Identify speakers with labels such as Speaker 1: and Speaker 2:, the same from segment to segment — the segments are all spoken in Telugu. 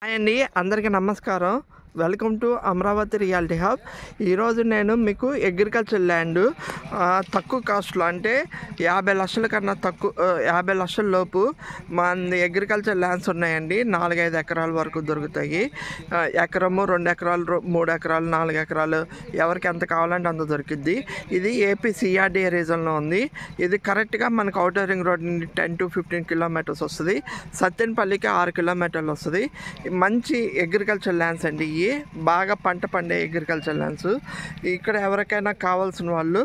Speaker 1: హాయ్ అండి, అందరికీ నమస్కారం. Welcome to Amaravati reality hub. ఈరోజు నేను మీకు అగ్రికల్చర్ ల్యాండ్ తక్కువ కాస్ట్లో, అంటే 50 లక్షల కన్నా తక్కువ, 50 లక్షల లోపు మన అగ్రికల్చర్ ల్యాండ్స్ ఉన్నాయండి. 4-5 ఎకరాల వరకు దొరుకుతాయి. ఎకరము, 2 ఎకరాలు, 3 ఎకరాలు, 4 ఎకరాలు, ఎవరికి ఎంత కావాలంటే అంత దొరికిద్ది. ఇది ఏపీ సిఆర్డీఏ రీజన్లో ఉంది. ఇది కరెక్ట్గా మనకు ఔటర్ రింగ్ రోడ్ నుండి 10 to 15 కిలోమీటర్స్ వస్తుంది. సత్తెనపల్లికి 6 కిలోమీటర్లు వస్తుంది. మంచి అగ్రికల్చర్ ల్యాండ్స్ అండి. ఇవి బాగా పంట పండే అగ్రికల్చర్ ల్యాండ్స్. ఇక్కడ ఎవరికైనా కావాల్సిన వాళ్ళు,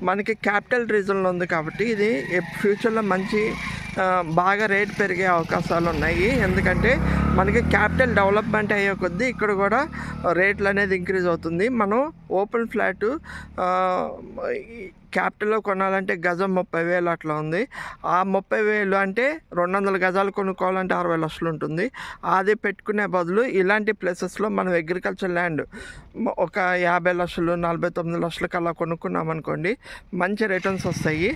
Speaker 1: మనకి క్యాపిటల్ రీజన్లో ఉంది కాబట్టి ఇది ఫ్యూచర్లో మంచి బాగా రేట్ పెరిగే అవకాశాలు ఉన్నాయి. ఎందుకంటే మనకి క్యాపిటల్ డెవలప్మెంట్ అయ్యే కొద్దీ ఇక్కడ కూడా రేట్లు అనేది ఇంక్రీజ్ అవుతుంది. మనం ఓపెన్ ఫ్లాట్ క్యాపిటల్లో కొనాలంటే గజం 30,000 అట్లా ఉంది. ఆ 30,000 అంటే 200 గజాలు కొనుక్కోవాలంటే 60 లక్షలు ఉంటుంది. అది పెట్టుకునే బదులు ఇలాంటి ప్లేసెస్లో మనం అగ్రికల్చర్ ల్యాండ్ ఒక 50 లక్షలు, 49 లక్షలకు అలా కొనుక్కున్నామనుకోండి, మంచి రిటర్న్స్ వస్తాయి.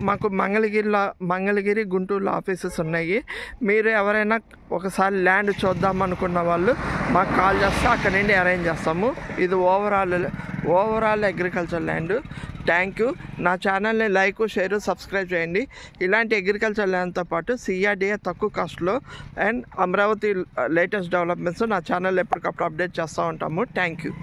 Speaker 1: మాకు మంగళగిరి, గుంటూరులో ఆఫీసెస్ ఉన్నాయి. మీరు ఎవరైనా ఒకసారి ల్యాండ్ చూద్దాం అనుకున్న వాళ్ళు మాకు కాల్ చేస్తే అక్కడి నుండి అరేంజ్ చేస్తాము. ఇది overall agriculture land. Thank you. నా ఛానల్ని లైక్, షేర్, సబ్స్క్రైబ్ చేయండి. ఇలాంటి అగ్రికల్చర్ ల్యాండ్తో పాటు సిఆర్డీఏ తక్కువ కాస్ట్లో అండ్ అమరావతి లేటెస్ట్ డెవలప్మెంట్స్ నా ఛానల్ ఎప్పటికప్పుడు అప్డేట్ చేస్తూ ఉంటాము. Thank you.